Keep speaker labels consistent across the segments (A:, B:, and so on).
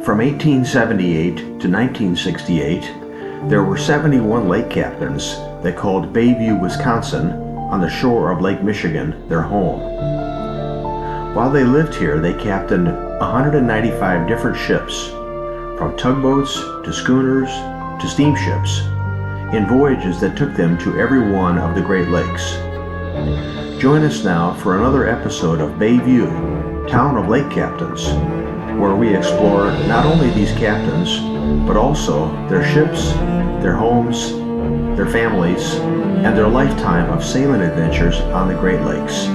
A: From 1878 to 1968, there were 71 lake captains that called Bayview, Wisconsin, on the shore of Lake Michigan, their home. While they lived here, they captained 195 different ships, from tugboats to schooners to steamships, in voyages that took them to every one of the Great Lakes. Join us now for another episode of Bayview, Town of Lake Captains, where we explore not only these captains, but also their ships, their homes, their families, and their lifetime of sailing adventures on the Great Lakes.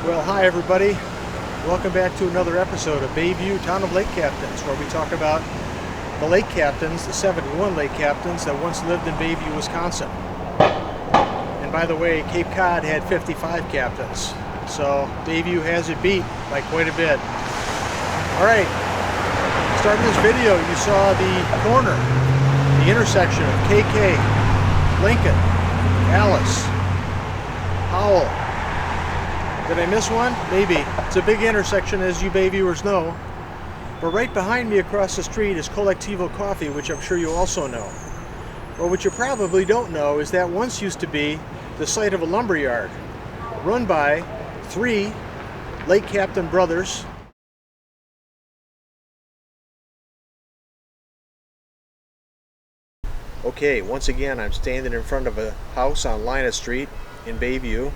B: Well, hi everybody. Welcome back to another episode of Bayview, Town of Lake Captains, where we talk about the lake captains, the 71 lake captains that once lived in Bayview, Wisconsin. And by the way, Cape Cod had 55 captains, so Bayview has it beat by quite a bit. All right, starting this video, you saw the corner, the intersection of KK, Lincoln, Alice, Howell. Did I miss one? Maybe. It's a big intersection, as you Bayviewers know. But right behind me across the street is Collectivo Coffee, which I'm sure you also know. Well, what you probably don't know is that once used to be the site of a lumber yard run by 3 lake captain brothers. Okay, once again, I'm standing in front of a house on Linus Street in Bayview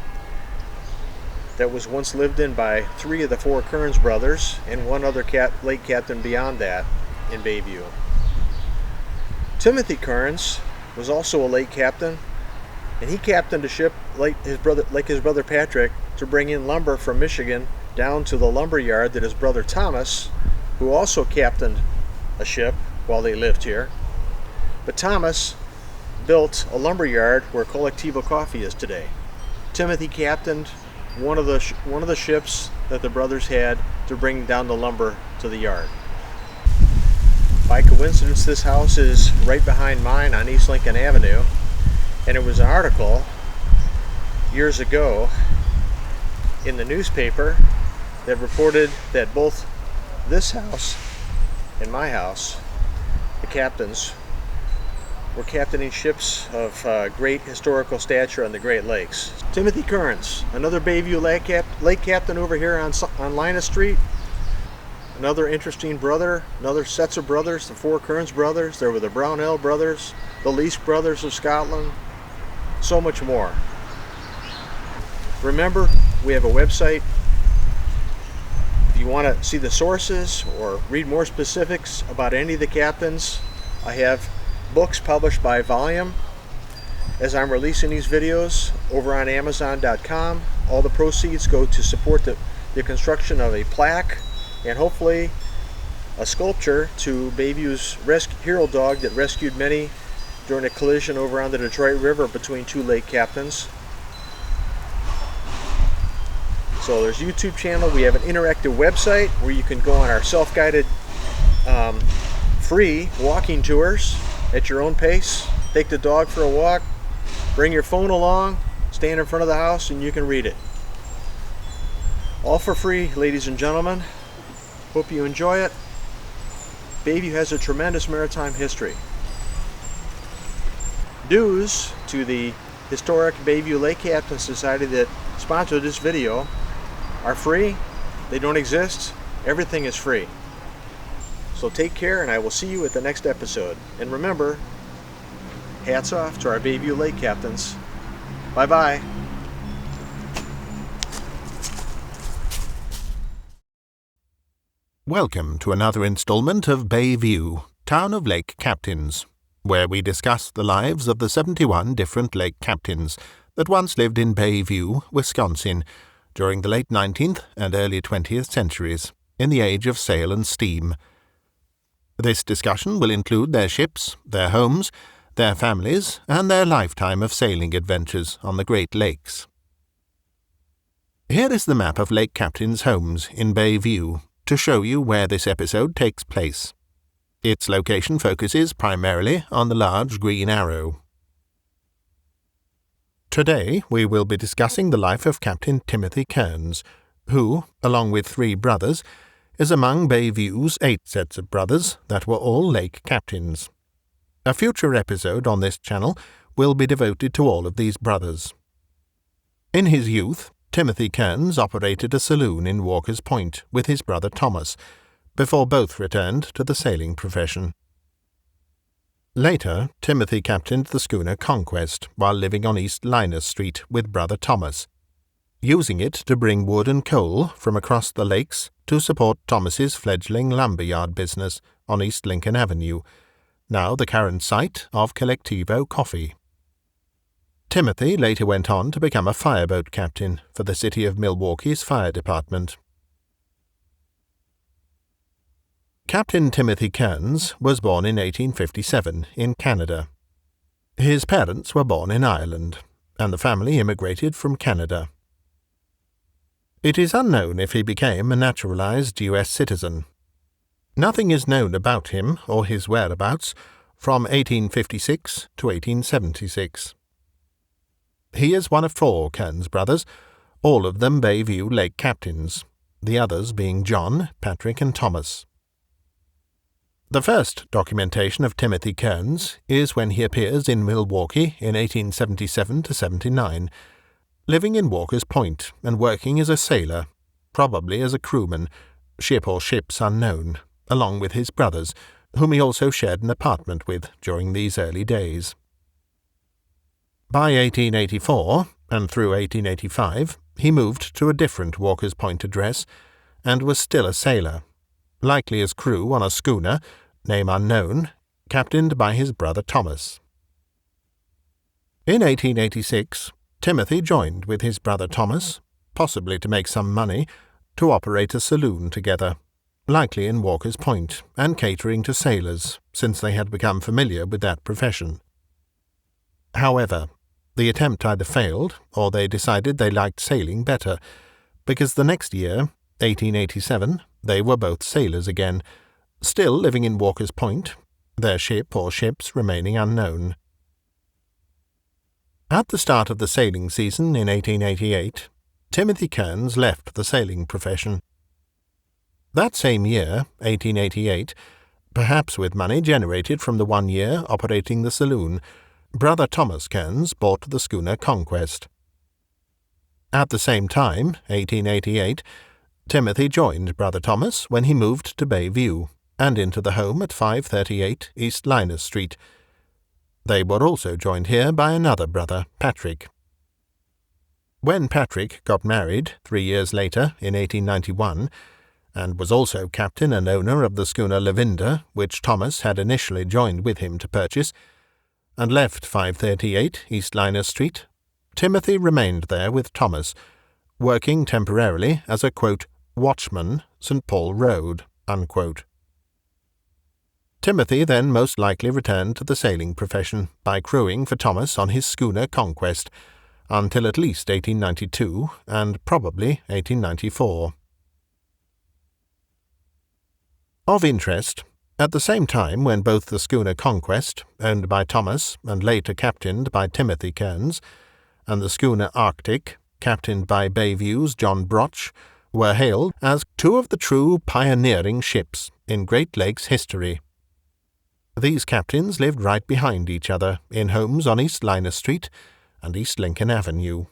B: that was once lived in by 3 of the 4 Kearns brothers and 1 other lake captain beyond that in Bayview. Timothy Kearns was also a lake captain, and he captained a ship like his brother Patrick to bring in lumber from Michigan down to the lumber yard that his brother Thomas, who also captained a ship while they lived here. But Thomas built a lumber yard where Collectivo Coffee is today. Timothy captained one of the ships that the brothers had to bring down the lumber to the yard. By coincidence, this house is right behind mine on East Lincoln Avenue, and it was an article years ago in the newspaper that reported that both this house and my house, the captains, were captaining ships of great historical stature on the Great Lakes. Timothy Kearns, another Bayview lake captain over here on Linus Street. Another interesting brother, another sets of brothers, the four Kearns brothers. There were the Brownell brothers, the Leask brothers of Scotland, so much more. Remember, we have a website. If you want to see the sources or read more specifics about any of the captains, I have books published by volume as I'm releasing these videos over on Amazon.com. All the proceeds go to support the construction of a plaque and hopefully a sculpture to Bayview's hero dog that rescued many during a collision over on the Detroit River between two lake captains. So there's a YouTube channel. We have an interactive website where you can go on our self-guided free walking tours at your own pace. Take the dog for a walk, bring your phone along, stand in front of the house, and you can read it. All for free, ladies and gentlemen. Hope you enjoy it. Bayview has a tremendous maritime history. Dues to the historic Bayview Lake Captain Society that sponsored this video are free. They don't exist. Everything is free. So take care, and I will see you at the next episode. And remember, hats off to our Bayview Lake Captains. Bye-bye.
C: Welcome to another installment of Bayview, Town of Lake Captains, where we discuss the lives of the 71 different lake captains that once lived in Bayview, Wisconsin, during the late 19th and early 20th centuries, in the age of sail and steam. This discussion will include their ships, their homes, their families, and their lifetime of sailing adventures on the Great Lakes. Here is the map of lake captains' homes in Bayview, to show you where this episode takes place. Its location focuses primarily on the large green arrow. Today we will be discussing the life of Captain Timothy Kearns, who, along with 3 brothers, is among Bayview's 8 sets of brothers that were all lake captains. A future episode on this channel will be devoted to all of these brothers. In his youth, Timothy Kearns operated a saloon in Walker's Point with his brother Thomas, before both returned to the sailing profession. Later, Timothy captained the schooner Conquest while living on East Linus Street with brother Thomas, using it to bring wood and coal from across the lakes to support Thomas's fledgling lumberyard business on East Lincoln Avenue, now the current site of Collectivo Coffee. Timothy later went on to become a fireboat captain for the city of Milwaukee's Fire Department. Captain Timothy Kearns was born in 1857 in Canada. His parents were born in Ireland, and the family immigrated from Canada. It is unknown if he became a naturalized U.S. citizen. Nothing is known about him or his whereabouts from 1856 to 1876. He is one of 4 Kearns brothers, all of them Bayview Lake captains, the others being John, Patrick, and Thomas. The first documentation of Timothy Kearns is when he appears in Milwaukee in 1877–79, living in Walker's Point and working as a sailor, probably as a crewman, ship or ships unknown, along with his brothers, whom he also shared an apartment with during these early days. By 1884, and through 1885, he moved to a different Walker's Point address, and was still a sailor, likely as crew on a schooner, name unknown, captained by his brother Thomas. In 1886, Timothy joined with his brother Thomas, possibly to make some money, to operate a saloon together, likely in Walker's Point, and catering to sailors, since they had become familiar with that profession. However, the attempt either failed, or they decided they liked sailing better, because the next year, 1887, they were both sailors again, still living in Walker's Point, their ship or ships remaining unknown. At the start of the sailing season in 1888, Timothy Kearns left the sailing profession. That same year, 1888, perhaps with money generated from the 1 year operating the saloon, brother Thomas Kearns bought the schooner Conquest. At the same time, 1888, Timothy joined brother Thomas when he moved to Bayview and into the home at 538 East Linus Street. They were also joined here by another brother, Patrick. When Patrick got married 3 years later, in 1891, and was also captain and owner of the schooner Lavender, which Thomas had initially joined with him to purchase, and left 538 East Linus Street, Timothy remained there with Thomas, working temporarily as a, quote, watchman, St. Paul Road, unquote. Timothy then most likely returned to the sailing profession by crewing for Thomas on his schooner Conquest, until at least 1892 and probably 1894. Of interest, at the same time when both the schooner Conquest, owned by Thomas and later captained by Timothy Kearns, and the schooner Arctic, captained by Bayview's John Broch, were hailed as two of the true pioneering ships in Great Lakes history. These captains lived right behind each other in homes on East Linus Street and East Lincoln Avenue.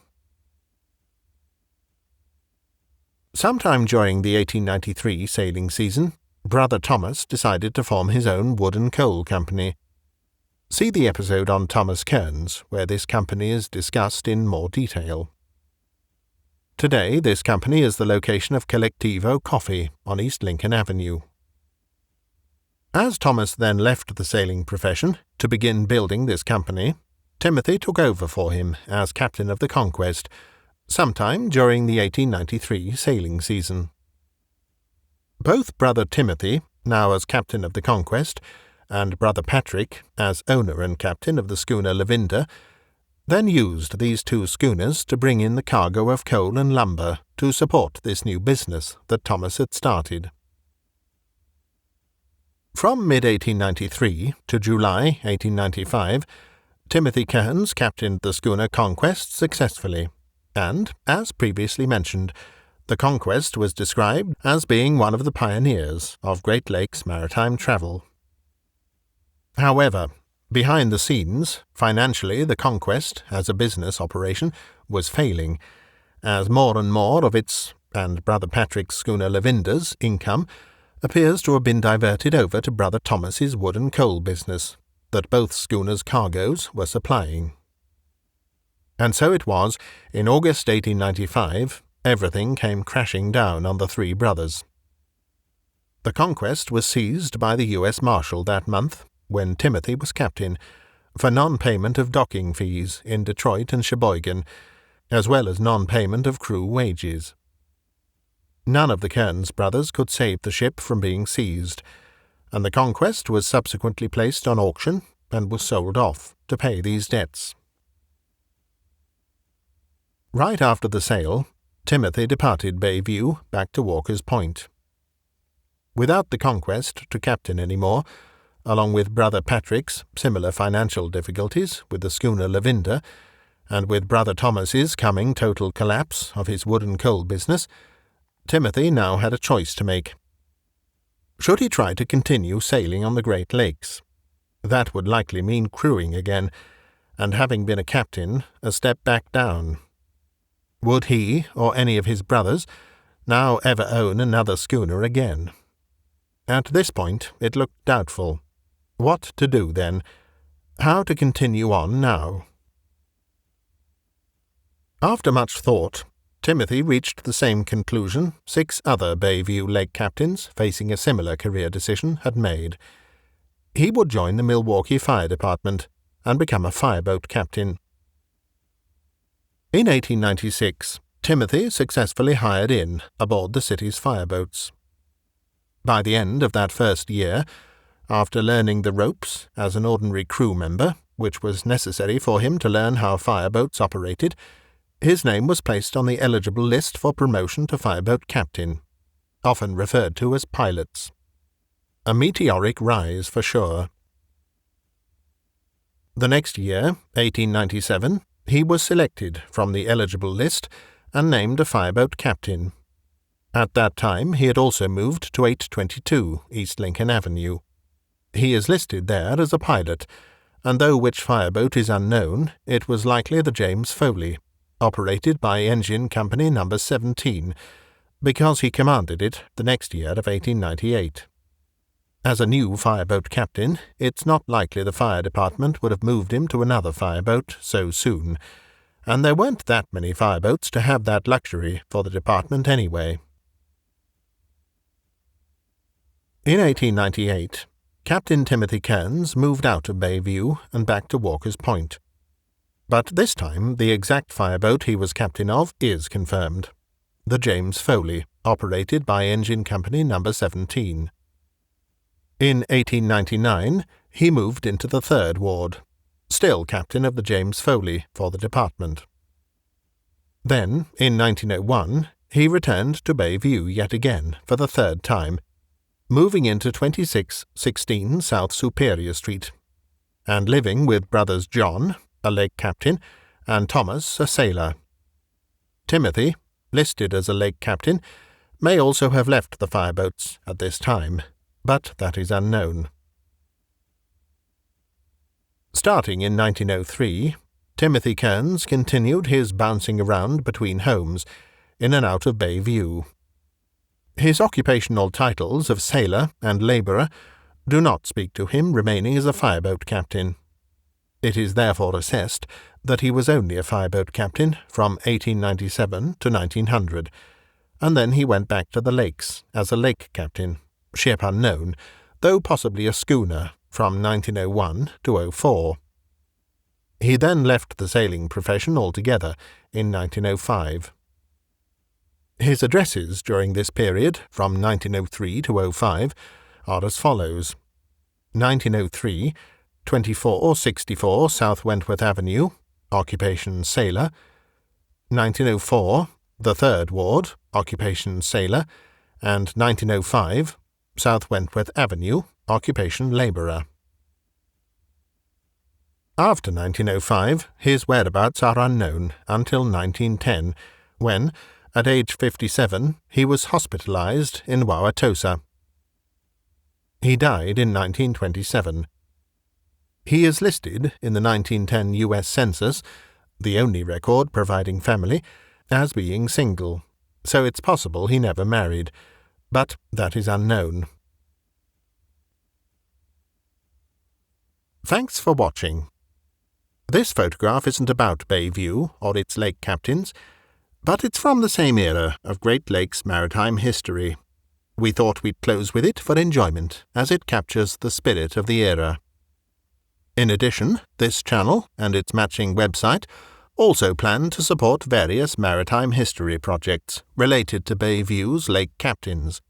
C: Sometime during the 1893 sailing season, brother Thomas decided to form his own wood and coal company. See the episode on Thomas Kearns, where this company is discussed in more detail. Today, this company is the location of Collectivo Coffee on East Lincoln Avenue. As Thomas then left the sailing profession to begin building this company, Timothy took over for him as captain of the Conquest, sometime during the 1893 sailing season. Both brother Timothy, now as captain of the Conquest, and brother Patrick, as owner and captain of the schooner Lavender, then used these two schooners to bring in the cargo of coal and lumber to support this new business that Thomas had started. From mid-1893 to July 1895, Timothy Kearns captained the schooner Conquest successfully, and, as previously mentioned, the Conquest was described as being one of the pioneers of Great Lakes maritime travel. However, behind the scenes, financially the Conquest, as a business operation, was failing, as more and more of its, and brother Patrick's schooner Lavender's, income appears to have been diverted over to brother Thomas's wood and coal business that both schooners' cargoes were supplying. And so it was, in August 1895, everything came crashing down on the three brothers. The Conquest was seized by the U.S. Marshal that month, when Timothy was captain, for non-payment of docking fees in Detroit and Sheboygan, as well as non-payment of crew wages. None of the Kearns brothers could save the ship from being seized, and the Conquest was subsequently placed on auction and was sold off to pay these debts. Right after the sale, Timothy departed Bayview back to Walker's Point. Without the Conquest to captain any more, along with brother Patrick's similar financial difficulties with the schooner Lavender, and with brother Thomas's coming total collapse of his wood and coal business, Timothy now had a choice to make. Should he try to continue sailing on the Great Lakes? That would likely mean crewing again, and having been a captain, a step back down. Would he, or any of his brothers, now ever own another schooner again? At this point it looked doubtful. What to do then? How to continue on now? After much thought, Timothy reached the same conclusion 6 other Bayview Lake captains facing a similar career decision had made. He would join the Milwaukee Fire Department and become a fireboat captain. In 1896, Timothy successfully hired in aboard the city's fireboats. By the end of that first year, after learning the ropes as an ordinary crew member, which was necessary for him to learn how fireboats operated, his name was placed on the eligible list for promotion to fireboat captain, often referred to as pilots. A meteoric rise for sure. The next year, 1897, he was selected from the eligible list and named a fireboat captain. At that time he had also moved to 822 East Lincoln Avenue. He is listed there as a pilot, and though which fireboat is unknown, it was likely the James Foley, operated by Engine Company No. 17, because he commanded it the next year of 1898. As a new fireboat captain, it's not likely the fire department would have moved him to another fireboat so soon, and there weren't that many fireboats to have that luxury for the department anyway. In 1898, Captain Timothy Kearns moved out of Bayview and back to Walker's Point. But this time the exact fireboat he was captain of is confirmed, the James Foley, operated by Engine Company No. 17. In 1899 he moved into the 3rd Ward, still captain of the James Foley for the department. Then, in 1901, he returned to Bayview yet again for the 3rd time, moving into 2616 South Superior Street, and living with brothers John, a lake captain, and Thomas, a sailor. Timothy, listed as a lake captain, may also have left the fireboats at this time, but that is unknown. Starting in 1903, Timothy Kearns continued his bouncing around between homes, in and out of Bayview. His occupational titles of sailor and labourer do not speak to him remaining as a fireboat captain. It is therefore assessed that he was only a fireboat captain from 1897 to 1900, and then he went back to the lakes as a lake captain, ship unknown, though possibly a schooner, from 1901 to 04. He then left the sailing profession altogether in 1905. His addresses during this period, from 1903 to 05, are as follows: 1903, 2464 South Wentworth Avenue, occupation sailor; 1904, the 3rd Ward, occupation sailor; and 1905, South Wentworth Avenue, occupation labourer. After 1905, his whereabouts are unknown until 1910, when, at age 57, he was hospitalized in Wauwatosa. He died in 1927. He is listed in the 1910 U.S. Census, the only record providing family, as being single, so it's possible he never married, but that is unknown. Thanks for watching. This photograph isn't about Bayview or its lake captains, but it's from the same era of Great Lakes maritime history. We thought we'd close with it for enjoyment, as it captures the spirit of the era. In addition, this channel and its matching website also plan to support various maritime history projects related to Bayview's lake captains.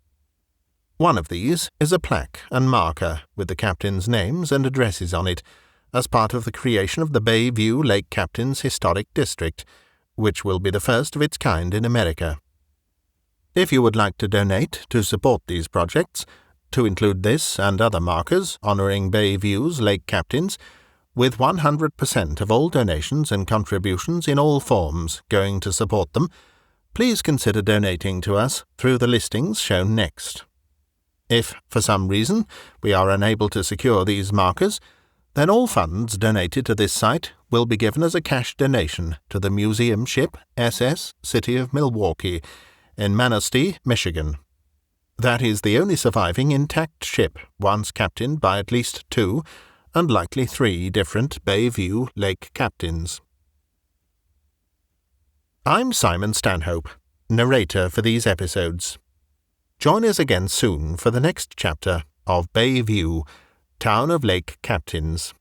C: One of these is a plaque and marker with the captains' names and addresses on it, as part of the creation of the Bayview Lake Captains Historic District, which will be the first of its kind in America. If you would like to donate to support these projects, to include this and other markers honoring Bayview's lake captains, with 100% of all donations and contributions in all forms going to support them, please consider donating to us through the listings shown next. If, for some reason, we are unable to secure these markers, then all funds donated to this site will be given as a cash donation to the museum ship SS City of Milwaukee in Manistee, Michigan. That is the only surviving intact ship once captained by at least 2 and likely 3 different Bayview lake captains. I'm Simon Stanhope, narrator for these episodes. Join us again soon for the next chapter of Bayview, Town of Lake Captains.